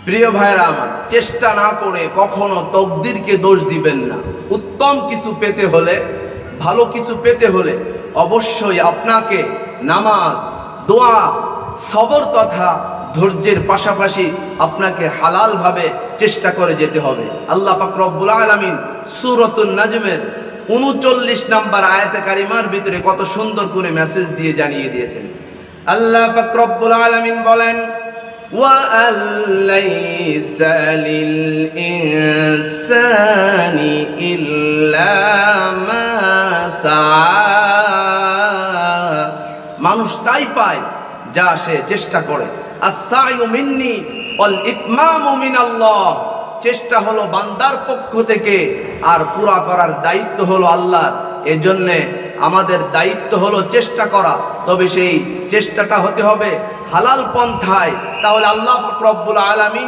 প্রিয় ভাইরা আমার, চেষ্টা না করে কখনো তকদিরকে দোষ দিবেন না। উত্তম কিছু পেতে হলে, ভালো কিছু পেতে হলে অবশ্যই আপনাকে নামাজ, দোয়া, সবর তথা ধৈর্যের পাশাপাশি আপনাকে হালাল ভাবে চেষ্টা করে যেতে হবে। আল্লাহ পাক রব্বুল আলামিন সূরাতুন নাজমের ৩৯ নম্বর আয়াতে কারিমার ভিতরে কত সুন্দর করে মেসেজ দিয়ে জানিয়ে দিয়েছেন। আল্লাহ পাক রব্বুল আলামিন বলেন, وَأَن لَّيْسَ لِلْإِنسَانِ إِلَّا مَا سَعَىٰ। মানুষ তাই পায় যা সে চেষ্টা করে। আস-সা'য়ু মিন্নি ওয়াল ইতমামু মিনাল্লাহ। চেষ্টা হলো বান্দার পক্ষ থেকে, আর পুরা করার দায়িত্ব হলো আল্লাহর। এজন্য আমাদের দায়িত্ব হলো চেষ্টা করা, তবে সেই চেষ্টাটা হতে হবে হালাল পন্থায়। তাহলে আল্লাহ পাক রব্বুল আলামিন